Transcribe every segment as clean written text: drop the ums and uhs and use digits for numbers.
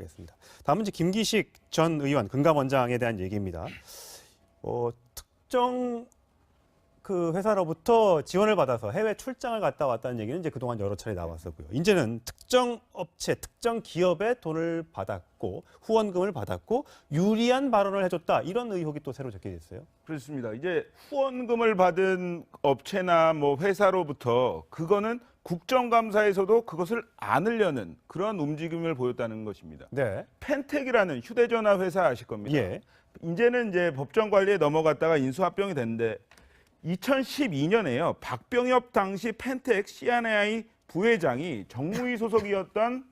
하겠습니다. 다음은 이제 김기식 전 의원 금감원장에 대한 얘기입니다. 특정 그 회사로부터 지원을 받아서 해외 출장을 갔다 왔다는 얘기는 이제 그동안 여러 차례 나왔었고요. 이제는 특정 업체, 특정 기업에 돈을 받았고 후원금을 받았고 유리한 발언을 해줬다 이런 의혹이 또 새로 제기됐어요. 그렇습니다. 이제 후원금을 받은 업체나 뭐 회사로부터 그거는 국정감사에서도 그것을 안으려는 그런 움직임을 보였다는 것입니다. 네. 펜텍이라는 휴대전화 회사 아실 겁니다. 예. 이제는 이제 법정 관리에 넘어갔다가 인수합병이 됐는데 2012년에요. 박병엽 당시 펜텍 C&I 부회장이 정무위 소속이었던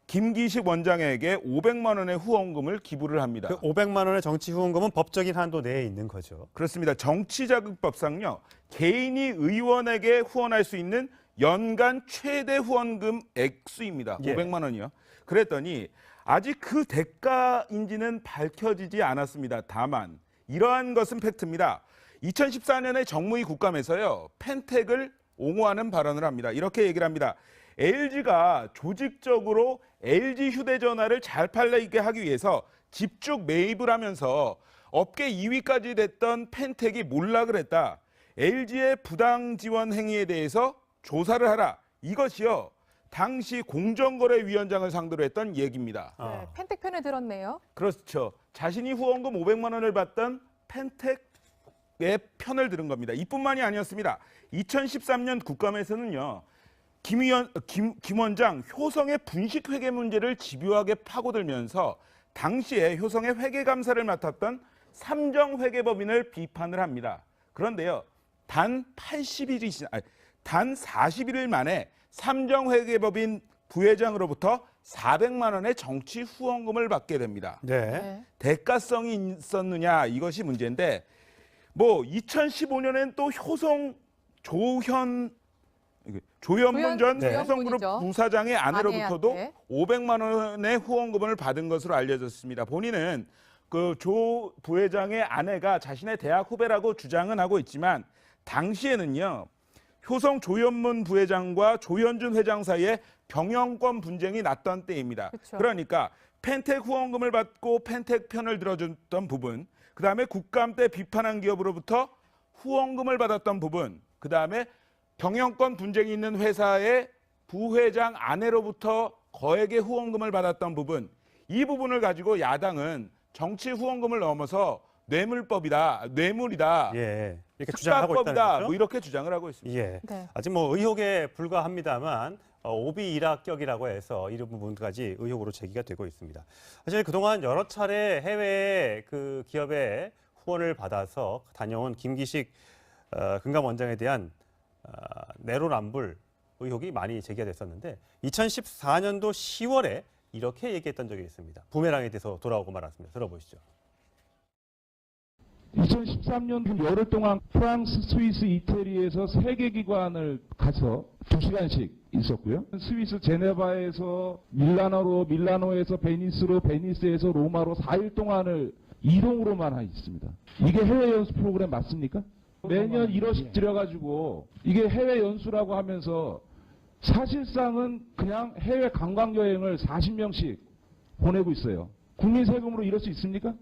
김기식 원장에게 500만 원의 후원금을 기부를 합니다. 그 500만 원의 정치 후원금은 법적인 한도 내에 있는 거죠. 그렇습니다. 정치자금법상요. 개인이 의원에게 후원할 수 있는 연간 최대 후원금 액수입니다. 예. 500만 원이요. 그랬더니 아직 그 대가인지는 밝혀지지 않았습니다. 다만 이러한 것은 팩트입니다. 2014년에 정무위 국감에서요. 펜텍을 옹호하는 발언을 합니다. 이렇게 얘기를 합니다. LG가 조직적으로 LG 휴대전화를 잘 팔리게 하기 위해서 집중 매입을 하면서 업계 2위까지 됐던 펜텍이 몰락을 했다. LG의 부당 지원 행위에 대해서 조사를 하라. 이것이요. 당시 공정거래위원장을 상대로 했던 얘기입니다. 네, 펜텍 편을 들었네요. 그렇죠. 자신이 후원금 500만 원을 받던 펜텍의 편을 들은 겁니다. 이뿐만이 아니었습니다. 2013년 국감에서는요. 김 원장 효성의 분식회계 문제를 집요하게 파고들면서 당시에 효성의 회계감사를 맡았던 삼정회계법인을 비판을 합니다. 그런데요. 단 40일 만에 삼정회계법인 부회장으로부터 400만 원의 정치 후원금을 받게 됩니다. 네. 대가성이 있었느냐 이것이 문제인데 뭐 2015년엔 또 효성 조현문 전 네. 효성그룹 부사장의 아내로부터도 500만 원의 후원금을 받은 것으로 알려졌습니다. 본인은 그 조 부회장의 아내가 자신의 대학 후배라고 주장은 하고 있지만 당시에는요. 효성 조현문 부회장과 조현준 회장 사이에 경영권 분쟁이 났던 때입니다. 그쵸. 그러니까 펜텍 후원금을 받고 펜텍 편을 들어줬던 부분, 그다음에 국감 때 비판한 기업으로부터 후원금을 받았던 부분, 그다음에 경영권 분쟁이 있는 회사의 부회장 아내로부터 거액의 후원금을 받았던 부분, 이 부분을 가지고 야당은 정치 후원금을 넘어서 뇌물이다, 예. 이렇게 주장하고 있다는 특가법이다, 거죠. 뭐 이렇게 주장을 하고 있습니다. 예. 네. 아직 뭐 의혹에 불과합니다만 오비 일학격이라고 해서 이런 부분까지 의혹으로 제기가 되고 있습니다. 사실 그동안 여러 차례 해외 그 기업의 후원을 받아서 다녀온 김기식 금감원장에 대한 내로남불 의혹이 많이 제기가 됐었는데 2014년도 10월에 이렇게 얘기했던 적이 있습니다. 부메랑에 대해서 돌아오고 말았습니다. 들어보시죠. 2013년 열흘 동안 프랑스, 스위스, 이태리에서 3개 기관을 가서 2시간씩 있었고요. 스위스 제네바에서 밀라노에서 베니스로, 베니스에서 로마로 4일 동안을 이동으로만 있습니다. 이게 해외 연수 프로그램 맞습니까? 매년 1억씩 들여가지고 이게 해외 연수라고 하면서 사실상은 그냥 해외 관광 여행을 40명씩 보내고 있어요. 국민 세금으로 이럴 수 있습니까?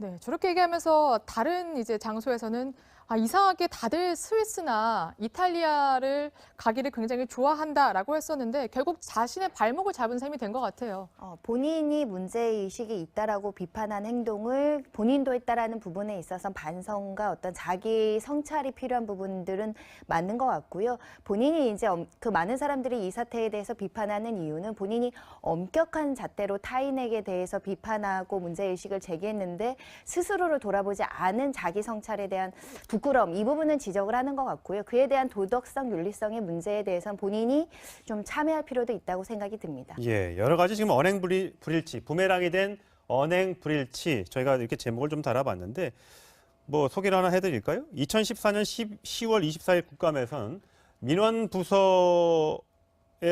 네, 저렇게 얘기하면서 다른 이제 장소에서는 이상하게 다들 스위스나 이탈리아를 가기를 굉장히 좋아한다라고 했었는데 결국 자신의 발목을 잡은 셈이 된 것 같아요. 본인이 문제의식이 있다라고 비판한 행동을 본인도 했다라는 부분에 있어서 반성과 어떤 자기 성찰이 필요한 부분들은 맞는 것 같고요. 본인이 이제 그 많은 사람들이 이 사태에 대해서 비판하는 이유는 본인이 엄격한 잣대로 타인에게 대해서 비판하고 문제의식을 제기했는데 스스로를 돌아보지 않은 자기 성찰에 대한 부끄러움, 이 부분은 지적을 하는 것 같고요. 그에 대한 도덕성, 윤리성의 문제에 대해서는 본인이 좀 참여할 필요도 있다고 생각이 듭니다. 예, 여러 가지 지금 언행불일치, 부메랑이 된 언행불일치 저희가 이렇게 제목을 좀 달아봤는데 뭐 소개를 하나 해드릴까요? 2014년 10월 24일 국감에서는 민원부서에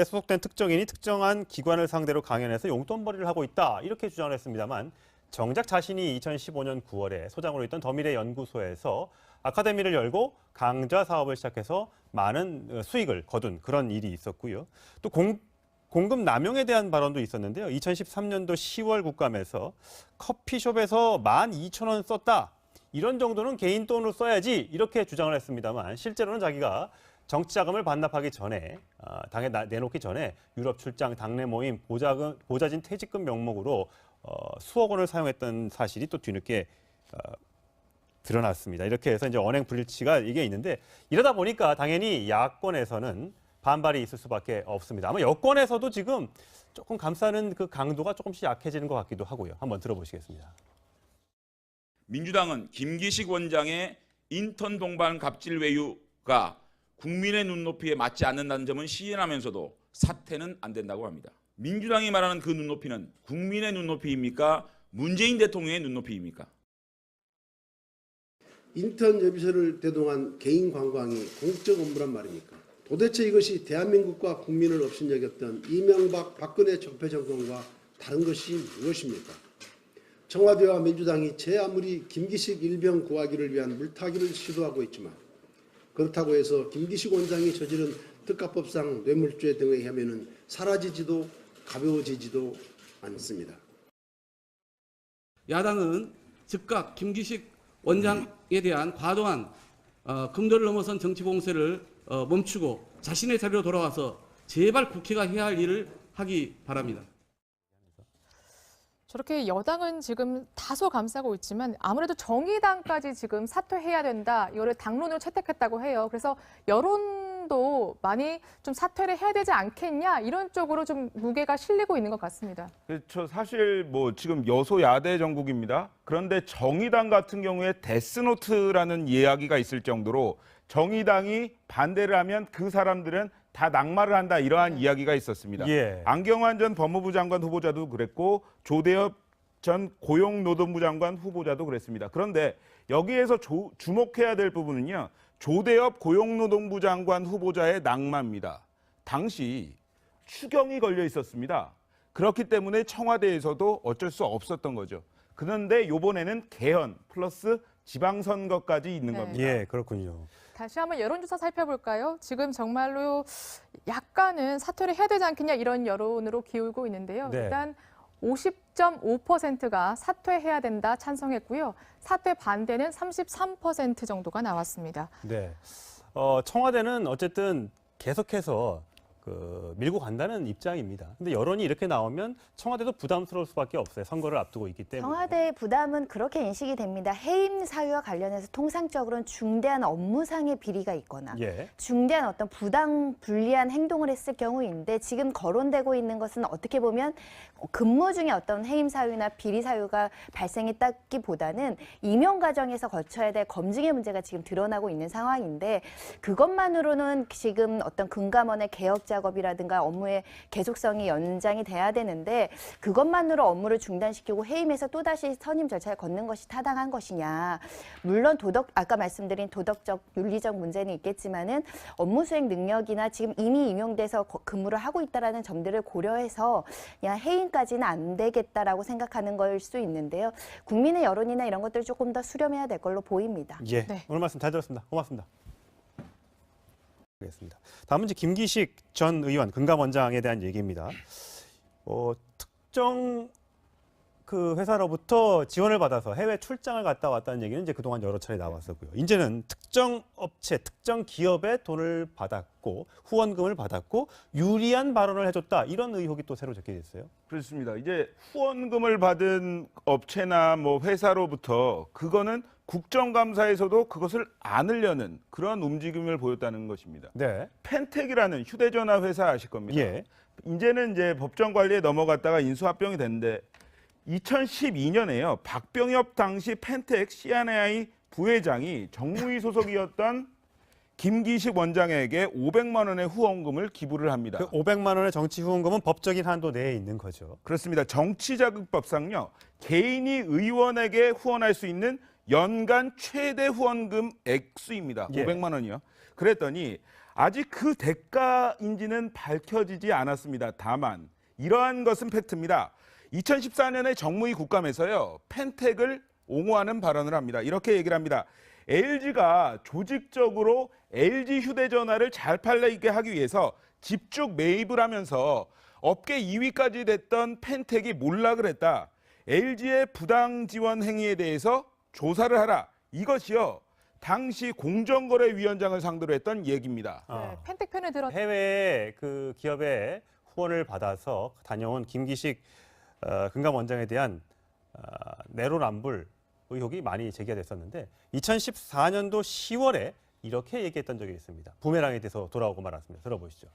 소속된 특정인이 특정한 기관을 상대로 강연해서 용돈벌이를 하고 있다 이렇게 주장을 했습니다만 정작 자신이 2015년 9월에 소장으로 있던 더미래 연구소에서 아카데미를 열고 강좌 사업을 시작해서 많은 수익을 거둔 그런 일이 있었고요. 또 공급 남용에 대한 발언도 있었는데요. 2013년도 10월 국감에서 커피숍에서 12,000원 썼다. 이런 정도는 개인 돈으로 써야지 이렇게 주장을 했습니다만 실제로는 자기가 정치 자금을 반납하기 전에 당에 내놓기 전에 유럽 출장, 당내 모임, 보좌진 퇴직금 명목으로 수억 원을 사용했던 사실이 또 뒤늦게 드러났습니다. 이렇게 해서 이제 언행 불일치가 이게 있는데 이러다 보니까 당연히 야권에서는 반발이 있을 수밖에 없습니다. 아마 여권에서도 지금 조금 감싸는 그 강도가 조금씩 약해지는 것 같기도 하고요. 한번 들어보시겠습니다. 민주당은 김기식 원장의 인턴 동반 갑질 외유가 국민의 눈높이에 맞지 않는다는 점은 시인하면서도 사퇴는 안 된다고 합니다. 민주당이 말하는 그 눈높이는 국민의 눈높이입니까? 문재인 대통령의 눈높이입니까? 인턴 여비서를 대동한 개인 관광이 공적 업무란 말입니까? 도대체 이것이 대한민국과 국민을 업신여겼던 이명박 박근혜 적폐 정권과 다른 것이 무엇입니까? 청와대와 민주당이 제 아무리 김기식 일병 구하기를 위한 물타기를 시도하고 있지만 그렇다고 해서 김기식 원장이 저지른 특가법상 뇌물죄 등의 혐의는 사라지지도 가벼워지지도 않습니다. 야당은 즉각 김기식 원장에 대한 과도한 금도를 넘어선 정치 공세를 멈추고 자신의 자리로 돌아와서 제발 국회가 해야 할 일을 하기 바랍니다. 저렇게 여당은 지금 다소 감싸고 있지만 아무래도 정의당까지 지금 사퇴해야 된다. 이거를 당론으로 채택했다고 해요. 그래서 여론도 많이 좀 사퇴를 해야 되지 않겠냐 이런 쪽으로 좀 무게가 실리고 있는 것 같습니다. 그렇죠. 사실 뭐 지금 여소야대 정국입니다. 그런데 정의당 같은 경우에 데스노트라는 이야기가 있을 정도로 정의당이 반대를 하면 그 사람들은 다 낙마를 한다 이러한 이야기가 있었습니다. 예. 안경환 전 법무부 장관 후보자도 그랬고 조대엽 전 고용노동부 장관 후보자도 그랬습니다. 그런데 여기에서 주목해야 될 부분은요. 조대엽 고용노동부 장관 후보자의 낙마입니다. 당시 추경이 걸려 있었습니다. 그렇기 때문에 청와대에서도 어쩔 수 없었던 거죠. 그런데 이번에는 개헌 플러스 지방선거까지 있는 네. 겁니다. 예, 그렇군요. 다시 한번 여론조사 살펴볼까요? 지금 정말로 약간은 사퇴를 해야 되지 않겠냐 이런 여론으로 기울고 있는데요. 네. 일단 50.5%가 사퇴해야 된다 찬성했고요. 사퇴 반대는 33% 정도가 나왔습니다. 네. 청와대는 어쨌든 계속해서 밀고 간다는 입장입니다. 근데 여론이 이렇게 나오면 청와대도 부담스러울 수밖에 없어요. 선거를 앞두고 있기 때문에. 청와대의 부담은 그렇게 인식이 됩니다. 해임 사유와 관련해서 통상적으로는 중대한 업무상의 비리가 있거나 예. 중대한 어떤 불리한 행동을 했을 경우인데 지금 거론되고 있는 것은 어떻게 보면 근무 중에 어떤 해임 사유나 비리 사유가 발생했다기보다는 임용 과정에서 거쳐야 될 검증의 문제가 지금 드러나고 있는 상황인데 그것만으로는 지금 어떤 금감원의 개혁 작업이라든가 업무의 계속성이 연장이 돼야 되는데 그것만으로 업무를 중단시키고 해임해서 또다시 선임 절차를 걷는 것이 타당한 것이냐. 물론 아까 말씀드린 도덕적, 윤리적 문제는 있겠지만은 업무 수행 능력이나 지금 이미 임용돼서 근무를 하고 있다라는 점들을 고려해서 그냥 해임까지는 안 되겠다라고 생각하는 걸 수 있는데요. 국민의 여론이나 이런 것들을 조금 더 수렴해야 될 걸로 보입니다. 예. 네. 오늘 말씀 잘 들었습니다. 고맙습니다. 알겠습니다. 다음은 이제 김기식 전 의원 금감원장에 대한 얘기입니다. 특정 그 회사로부터 지원을 받아서 해외 출장을 갔다 왔다는 얘기는 이제 그동안 여러 차례 나왔었고요. 이제는 특정 업체, 특정 기업에 돈을 받았고 후원금을 받았고 유리한 발언을 해줬다 이런 의혹이 또 새로 제기됐어요. 그렇습니다. 이제 후원금을 받은 업체나 뭐 회사로부터 그거는 국정감사에서도 그것을 안으려는 그런 움직임을 보였다는 것입니다. 네. 펜텍이라는 휴대전화 회사 아실 겁니다. 예. 이제는 이제 법정 관리에 넘어갔다가 인수합병이 됐는데 2012년에요. 박병엽 당시 펜텍 C&I 부회장이 정무위 소속이었던 김기식 원장에게 500만 원의 후원금을 기부를 합니다. 그 500만 원의 정치 후원금은 법적인 한도 내에 있는 거죠. 그렇습니다. 정치자금법상요. 개인이 의원에게 후원할 수 있는 연간 최대 후원금 액수입니다. 예. 500만 원이요. 그랬더니 아직 그 대가인지는 밝혀지지 않았습니다. 다만 이러한 것은 팩트입니다. 2014년에 정무위 국감에서요. 펜텍을 옹호하는 발언을 합니다. 이렇게 얘기를 합니다. LG가 조직적으로 LG 휴대전화를 잘 팔리게 하기 위해서 집중 매입을 하면서 업계 2위까지 됐던 펜텍이 몰락을 했다. LG의 부당 지원 행위에 대해서 조사를 하라. 이것이요. 당시 공정거래위원장을 상대로 했던 얘기입니다. 네, 펜텍 편에 들어 해외 그 기업의 후원을 받아서 다녀온 김기식 금감원장에 대한 내로남불 의혹이 많이 제기가 됐었는데 2014년도 10월에 이렇게 얘기했던 적이 있습니다. 부메랑에 대해서 돌아오고 말았습니다. 들어보시죠.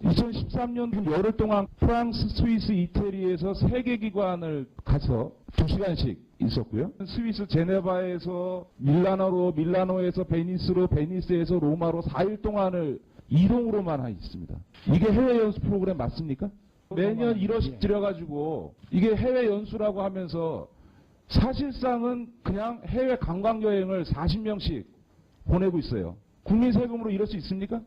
2013년 열흘 동안 프랑스, 스위스, 이태리에서 3개 기관을 가서 2시간씩 있었고요. 스위스 제네바에서 밀라노로, 밀라노에서 베니스로, 베니스에서 로마로 4일 동안을 이동으로만 있습니다. 이게 해외 연수 프로그램 맞습니까? 매년 1억씩 들여가지고 이게 해외 연수라고 하면서 사실상은 그냥 해외 관광 여행을 40명씩 보내고 있어요. 국민 세금으로 이럴 수 있습니까?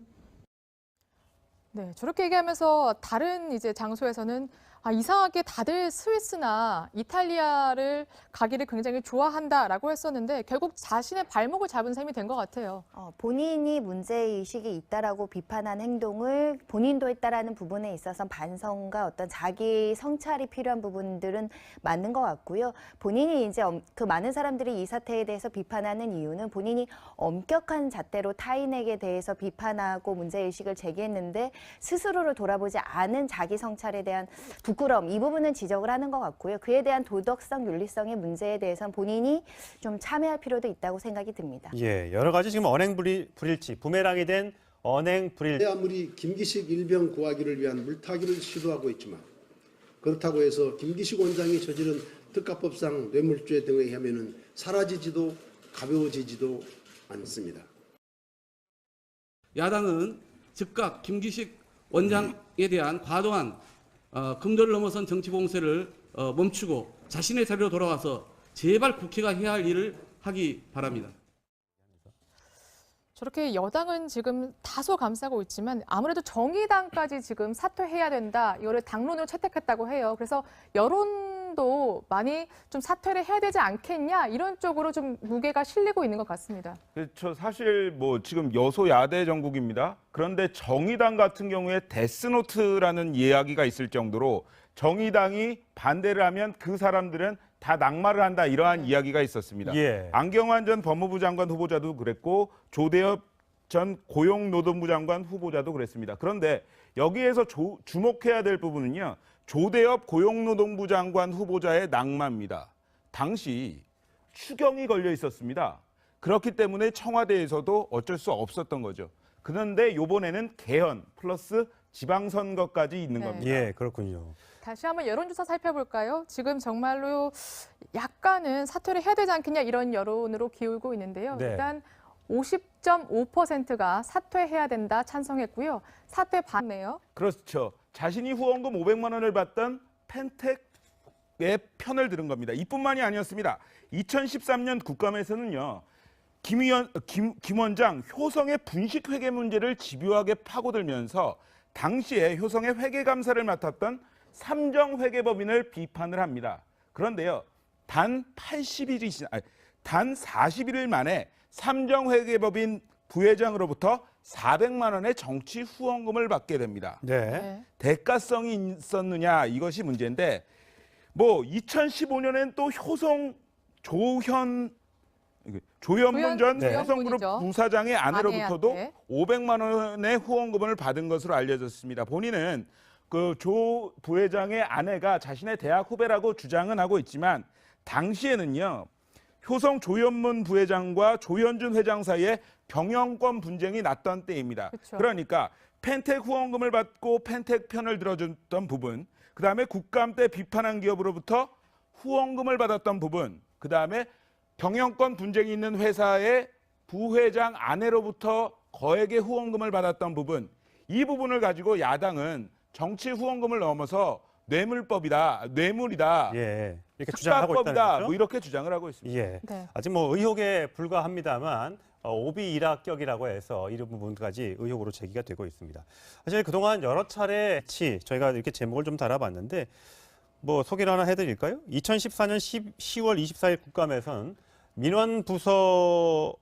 네, 저렇게 얘기하면서 다른 이제 장소에서는 이상하게 다들 스위스나 이탈리아를 가기를 굉장히 좋아한다라고 했었는데 결국 자신의 발목을 잡은 셈이 된 것 같아요. 본인이 문제의식이 있다라고 비판한 행동을 본인도 했다라는 부분에 있어서 반성과 어떤 자기 성찰이 필요한 부분들은 맞는 것 같고요. 본인이 이제 그 많은 사람들이 이 사태에 대해서 비판하는 이유는 본인이 엄격한 잣대로 타인에게 대해서 비판하고 문제의식을 제기했는데 스스로를 돌아보지 않은 자기 성찰에 대한 부끄러움, 이 부분은 지적을 하는 것 같고요. 그에 대한 도덕성, 윤리성의 문제에 대해서는 본인이 좀 참여할 필요도 있다고 생각이 듭니다. 예, 여러 가지 지금 언행불일치, 부메랑이 된 언행불일치. 아무리 김기식 일병 구하기를 위한 물타기를 시도하고 있지만 그렇다고 해서 김기식 원장이 저지른 특가법상 뇌물죄 등에 의하면 사라지지도 가벼워지지도 않습니다. 야당은 즉각 김기식 원장에 대한 과도한 금도를 넘어선 정치 봉쇄를 멈추고 자신의 자리로 돌아와서 제발 국회가 해야 할 일을 하기 바랍니다. 저렇게 여당은 지금 다소 감싸고 있지만 아무래도 정의당까지 지금 사퇴해야 된다. 이거를 당론으로 채택했다고 해요. 그래서 여론도 많이 좀 사퇴를 해야 되지 않겠냐 이런 쪽으로 좀 무게가 실리고 있는 것 같습니다. 그렇죠. 사실 뭐 지금 여소야대 정국입니다. 그런데 정의당 같은 경우에 데스노트라는 이야기가 있을 정도로 정의당이 반대를 하면 그 사람들은 다 낙마를 한다 이러한 이야기가 있었습니다. 예. 안경환 전 법무부 장관 후보자도 그랬고 조대엽 전 고용노동부 장관 후보자도 그랬습니다. 그런데 여기에서 주목해야 될 부분은요. 조대엽 고용노동부 장관 후보자의 낙마입니다. 당시 추경이 걸려 있었습니다. 그렇기 때문에 청와대에서도 어쩔 수 없었던 거죠. 그런데 이번에는 개헌 플러스 지방선거까지 있는 겁니다. 예, 그렇군요. 다시 한번 여론조사 살펴볼까요? 지금 정말로 약간은 사퇴를 해야 되지 않겠냐 이런 여론으로 기울고 있는데요. 네. 일단 50.5%가 사퇴해야 된다 찬성했고요. 사퇴 반네요. 그렇죠. 자신이 후원금 500만 원을 받던 펜텍의 편을 들은 겁니다. 이뿐만이 아니었습니다. 2013년 국감에서는요. 김 원장 효성의 분식회계 문제를 집요하게 파고들면서 당시에 효성의 회계감사를 맡았던 삼정회계법인을 비판을 합니다. 그런데요. 단 40일 만에 삼정회계법인 부회장으로부터 400만 원의 정치 후원금을 받게 됩니다. 네. 대가성이 있었느냐 이것이 문제인데 뭐 2015년엔 또 효성 조현문 전 네. 효성그룹 조현문이죠. 부사장의 아내로부터도 아내한테. 500만 원의 후원금을 받은 것으로 알려졌습니다. 본인은 그 조 부회장의 아내가 자신의 대학 후배라고 주장은 하고 있지만 당시에는요. 효성 조현문 부회장과 조현준 회장 사이에 경영권 분쟁이 났던 때입니다. 그쵸. 그러니까 펜텍 후원금을 받고 펜텍 편을 들어줬던 부분, 그다음에 국감 때 비판한 기업으로부터 후원금을 받았던 부분, 그다음에 경영권 분쟁이 있는 회사의 부회장 아내로부터 거액의 후원금을 받았던 부분, 이 부분을 가지고 야당은 정치 후원금을 넘어서 뇌물이다, 예. 이렇게 주장하고 있다는 특가법이다, 거죠. 뭐 이렇게 주장을 하고 있습니다. 예. 네. 아직 뭐 의혹에 불과합니다만 오비 일학격이라고 해서 이런 부분까지 의혹으로 제기가 되고 있습니다. 사실 그동안 여러 차례 저희가 이렇게 제목을 좀 달아봤는데 뭐 소개를 하나 해드릴까요? 2014년 10월 24일 국감에서는 민원부서에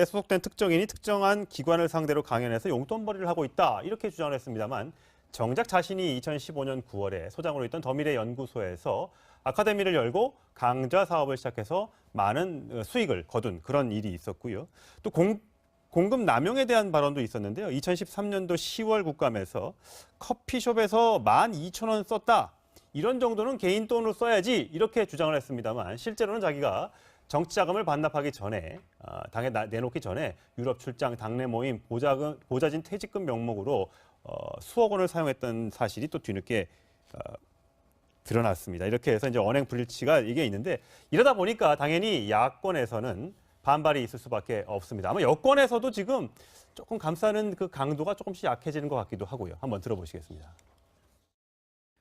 소속된 특정인이 특정한 기관을 상대로 강연해서 용돈벌이를 하고 있다 이렇게 주장을 했습니다만 정작 자신이 2015년 9월에 소장으로 있던 더미래 연구소에서 아카데미를 열고 강좌 사업을 시작해서 많은 수익을 거둔 그런 일이 있었고요. 또 공급 남용에 대한 발언도 있었는데요. 2013년도 10월 국감에서 커피숍에서 12,000원 썼다. 이런 정도는 개인 돈으로 써야지 이렇게 주장을 했습니다만 실제로는 자기가 정치 자금을 반납하기 전에 당에 내놓기 전에 유럽 출장, 당내 모임, 보좌진 퇴직금 명목으로 수억 원을 사용했던 사실이 또 뒤늦게 드러났습니다. 이렇게 해서 이제 언행 불일치가 이게 있는데 이러다 보니까 당연히 야권에서는 반발이 있을 수밖에 없습니다. 아마 여권에서도 지금 조금 감싸는 그 강도가 조금씩 약해지는 것 같기도 하고요. 한번 들어보시겠습니다.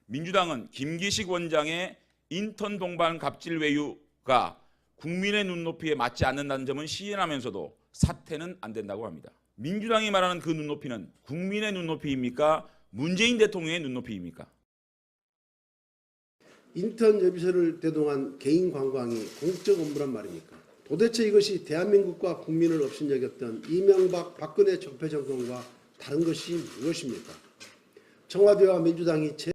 민주당은 김기식 원장의 인턴 동반 갑질 외유가 국민의 눈높이에 맞지 않는다는 점은 시인하면서도 사퇴는 안 된다고 합니다. 민주당이 말하는 그 눈높이는 국민의 눈높이입니까? 문재인 대통령의 눈높이입니까? 인턴 여비서를 대동한 개인 관광이 공적 업무란 말입니까? 도대체 이것이 대한민국과 국민을 업신여겼던 이명박 박근혜 적폐 정권과 다른 것이 무엇입니까? 청와대와 민주당이